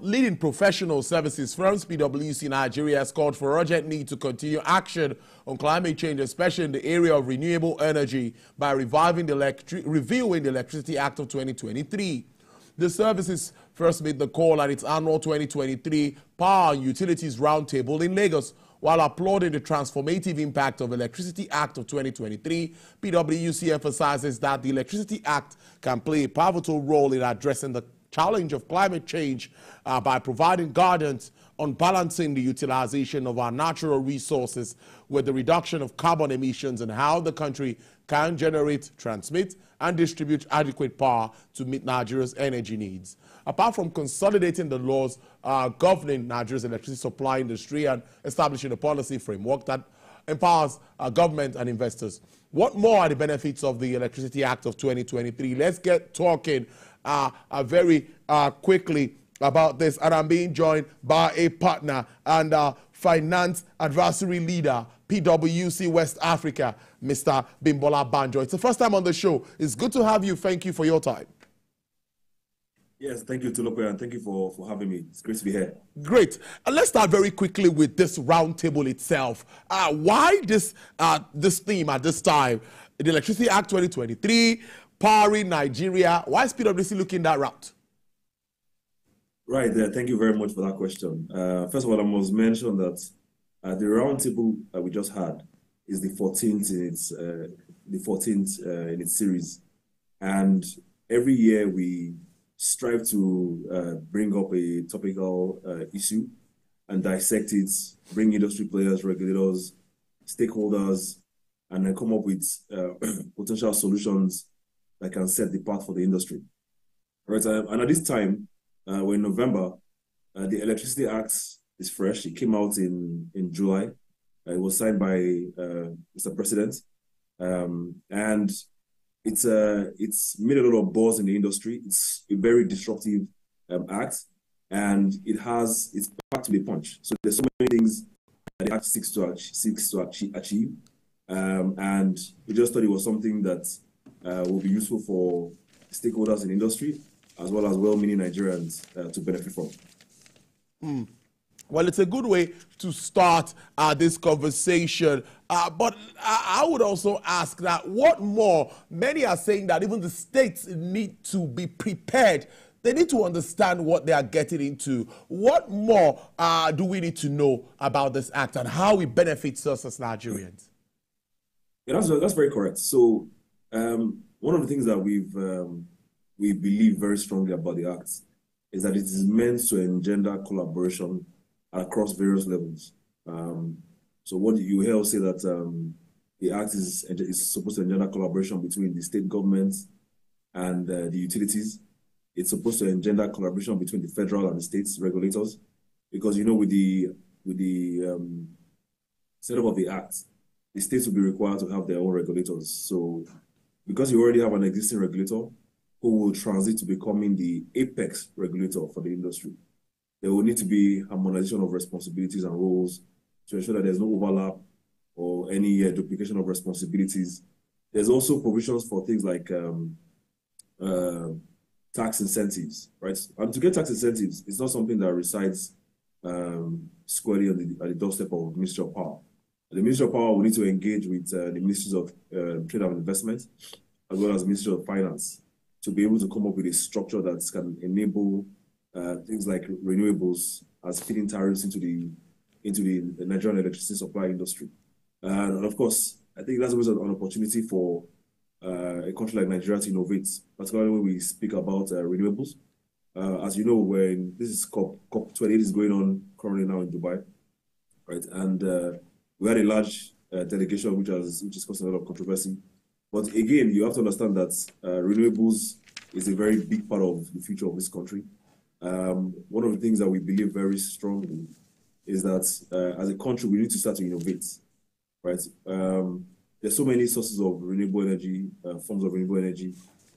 Leading professional services firms PwC Nigeria has called for urgent need to continue action on climate change, especially in the area of renewable energy, by reviewing the Electricity Act of 2023. The services first made the call at its annual 2023 Power and Utilities Roundtable in Lagos. While applauding the transformative impact of Electricity Act of 2023, PwC emphasizes that the Electricity Act can play a pivotal role in addressing the challenge of climate change by providing guidance on balancing the utilization of our natural resources with the reduction of carbon emissions and how the country can generate, transmit, and distribute adequate power to meet Nigeria's energy needs. Apart from consolidating the laws governing Nigeria's electricity supply industry and establishing a policy framework that empowers government and investors, what more are the benefits of the Electricity Act of 2023? Let's get talking very quickly about this, and I'm being joined by a partner and finance advisory leader, PwC West Africa, Mr. Bimbola Banjo. It's the first time on the show. It's good to have you. Thank you for your time. Yes, thank you, Tulope, and thank you for having me. It's great to be here. Great. Let's start very quickly with this roundtable itself. Why this theme at this time? The Electricity Act 2023, powering Nigeria. Why is PwC looking that route? Right. Thank you very much for that question. First of all, I must mention that the roundtable we just had is the 14th in its series, and every year we strive to bring up a topical issue and dissect it, bring industry players, regulators, stakeholders, and then come up with potential solutions that can set the path for the industry. Right. And at this time, we're in November. The Electricity Act is fresh. It came out in July. It was signed by Mr. President, and it's made a lot of buzz in the industry. It's a very disruptive act, and it's packed to the punch. So there's so many things that the act seeks to achieve, and we just thought it was something that will be useful for stakeholders in the industry, as well as well-meaning Nigerians to benefit from. Well, it's a good way to start this conversation. But I would also ask that what more? Many are saying that even the states need to be prepared. They need to understand what they are getting into. What more do we need to know about this act and how it benefits us as Nigerians? Yeah, that's very correct. So one of the things that we believe very strongly about the act is that it is meant to engender collaboration across various levels. So what you hear say that the act is supposed to engender collaboration between the state governments and the utilities. It's supposed to engender collaboration between the federal and the states regulators, because with the setup of the act, the states will be required to have their own regulators. So because you already have an existing regulator who will transit to becoming the apex regulator for the industry, there will need to be harmonization of responsibilities and roles to ensure that there's no overlap or any duplication of responsibilities. There's also provisions for things like tax incentives, right? And to get tax incentives, it's not something that resides squarely at the doorstep of the Ministry of Power. The Ministry of Power will need to engage with the Ministries of Trade and Investment, as well as the Ministry of Finance, to be able to come up with a structure that can enable things like renewables as feeding tariffs into the Nigerian electricity supply industry. And of course, I think that's always an opportunity for a country like Nigeria to innovate, particularly when we speak about renewables. As you know, this is COP28 is going on currently now in Dubai, right? And we had a large delegation which is causing a lot of controversy. But again, you have to understand that renewables is a very big part of the future of this country. One of the things that we believe very strongly is that as a country, we need to start to innovate, right? There's so many sources of renewable energy, forms of renewable energy.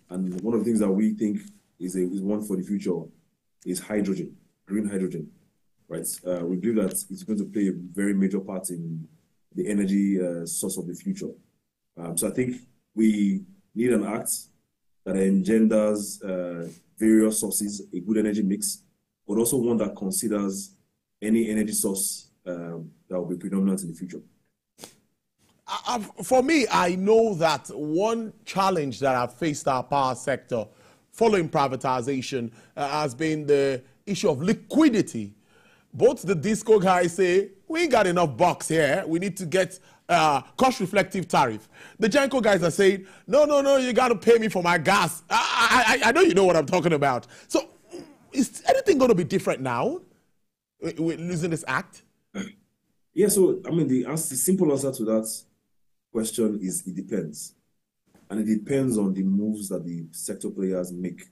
And one of the things that we think is one for the future is hydrogen, green hydrogen, right? We believe that it's going to play a very major part in the energy source of the future. So I think we need an act that engenders various sources, a good energy mix, but also one that considers any energy source that will be predominant in the future. For me, I know that one challenge that I've faced our power sector following privatization has been the issue of liquidity. Both the disco guys say, we ain't got enough bucks here. We need to get cost-reflective tariff. The Genco guys are saying, no, you got to pay me for my gas. I know you know what I'm talking about. So is anything going to be different now with losing this act? Yeah, so, I mean, the simple answer to that question is it depends. And it depends on the moves that the sector players make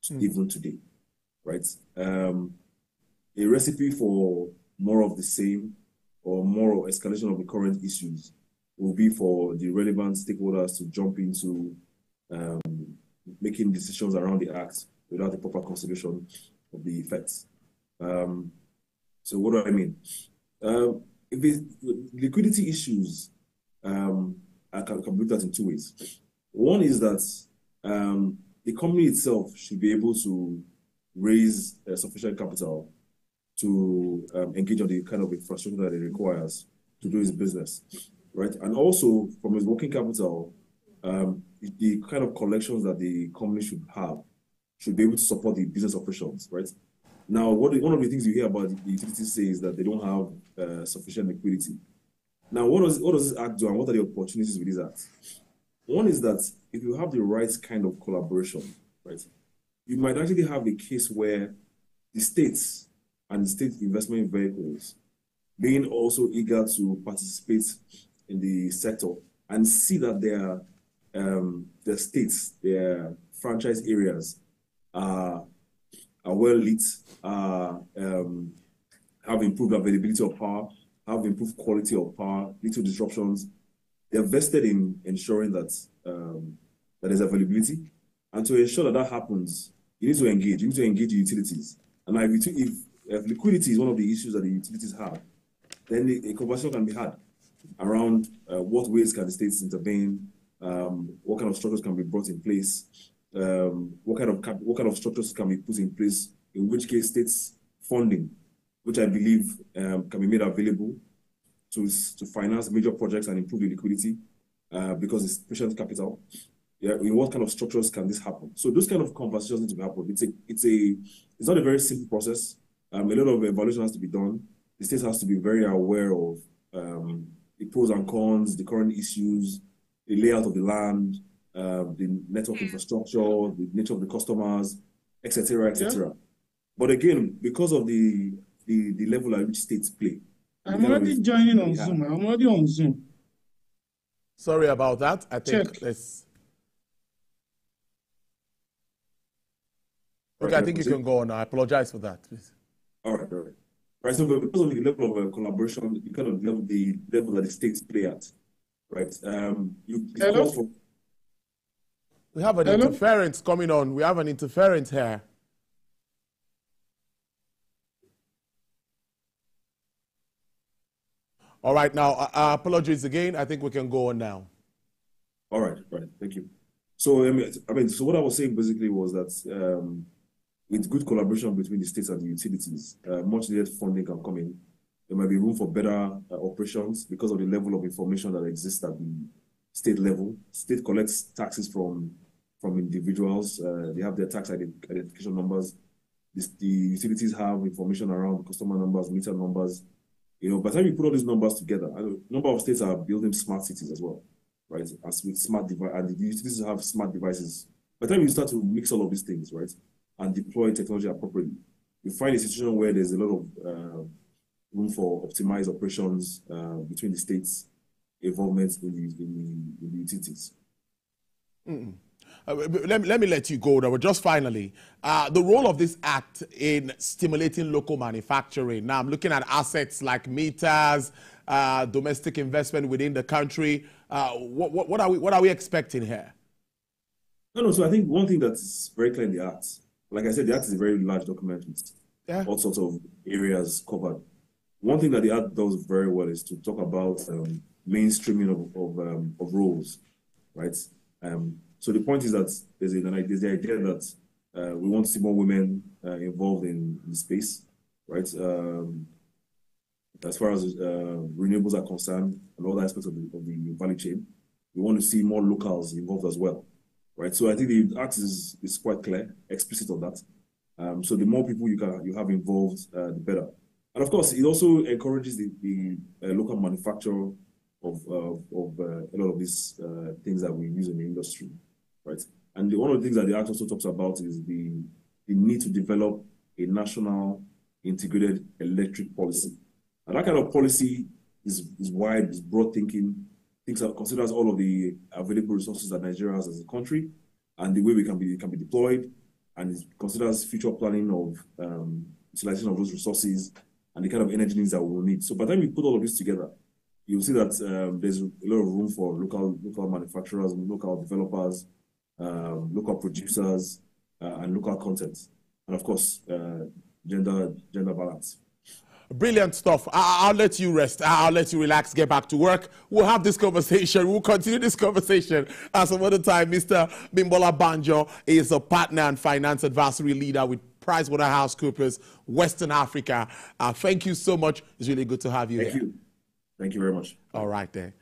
even today, right? A recipe for more of the same or more escalation of the current issues will be for the relevant stakeholders to jump into making decisions around the act without the proper consideration of the effects. So what do I mean? If it's liquidity issues, I can put that in two ways. One is that the company itself should be able to raise sufficient capital to engage on the kind of infrastructure that it requires to do its business, right? And also from its working capital, the kind of collections that the company should be able to support the business operations, right? Now, one of the things you hear about the utilities say is that they don't have sufficient liquidity. Now, what does this act do, and what are the opportunities with this act? One is that if you have the right kind of collaboration, right, you might actually have a case where the states and the state investment vehicles being also eager to participate in the sector and see that their states, their franchise areas are well lit, have improved availability of power, have improved quality of power, little disruptions. They're vested in ensuring that there's availability. And to ensure that happens, you need to engage. You need to engage the utilities. And if liquidity is one of the issues that the utilities have, then a conversation can be had around what ways can the states intervene, what kind of structures can be brought in place, what kind of structures can be put in place, in which case states funding, which I believe can be made available to finance major projects and improve the liquidity because it's patient capital. Yeah, in what kind of structures can this happen? So those kind of conversations need to happen. It's not a very simple process. A lot of evaluation has to be done. The state has to be very aware of the pros and cons, the current issues, the layout of the land, the network infrastructure, the nature of the customers, etc., etc. Yeah. But again, because of the level at which states play. I'm already joining on Zoom. I'm already on Zoom. Sorry about that. I think let's. Okay, I think you can go on. I apologize for that, please. All right. Right. So because of the level of collaboration, the kind of the level that the states play at, right? We have an interference coming on. We have an interference here. All right, now, apologies again. I think we can go on now. All right, thank you. So, so what I was saying basically was that with good collaboration between the states and the utilities, much needed funding can come in. There might be room for better operations because of the level of information that exists at the state level. State collects taxes from individuals. They have their tax identification numbers. The utilities have information around customer numbers, meter numbers. You know, by the time you put all these numbers together, a number of states are building smart cities as well, right? As with smart devices, and the utilities have smart devices. By the time you start to mix all of these things, right, and deploy technology appropriately, you find a situation where there's a lot of room for optimized operations between the states' involvement in the utilities. Let me let you go now. But just finally, the role of this act in stimulating local manufacturing. Now, I'm looking at assets like meters, domestic investment within the country. What are we expecting here? No. So I think one thing that's very clear in the act, like I said, the act is a very large document with all sorts of areas covered. One thing that the act does very well is to talk about mainstreaming of roles, right? So the point is that there's the idea that We want to see more women involved in the space, right? As far as renewables are concerned and other aspects of the value chain, we want to see more locals involved as well, right? So I think the act is quite clear, explicit on that. So the more people you have involved, the better. And of course, it also encourages the local manufacture of a lot of these things that we use in the industry, right? And one of the things that the act also talks about is the need to develop a national integrated electric policy. And that kind of policy is wide, is broad thinking, considers all of the available resources that Nigeria has as a country and the way we can be deployed, and it considers future planning of utilization of those resources and the kind of energy needs that we will need. So by the time we put all of this together, you'll see that there's a lot of room for local manufacturers, local developers, local producers, and local content. And of course, gender balance. Brilliant stuff. I'll let you rest. I'll let you relax, get back to work. We'll have this conversation. We'll continue this conversation at some other time. Mr. Bimbola Banjo is a partner and finance advisory leader with PricewaterhouseCoopers, Western Africa. Thank you so much. It's really good to have you here. Thank you. Thank you very much. All right, then.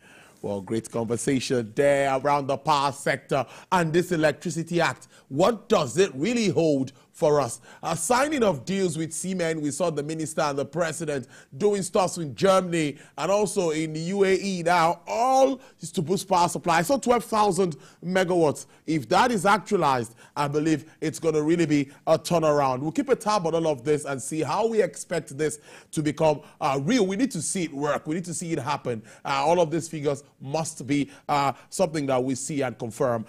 Well, great conversation there around the power sector and this Electricity Act. What does it really hold for us? Signing of deals with Siemens, we saw the minister and the president doing stuff in Germany and also in the UAE now, all is to boost power supply. So 12,000 megawatts. If that is actualized, I believe it's going to really be a turnaround. We'll keep a tab on all of this and see how we expect this to become real. We need to see it work. We need to see it happen. All of these figures must be something that we see and confirm.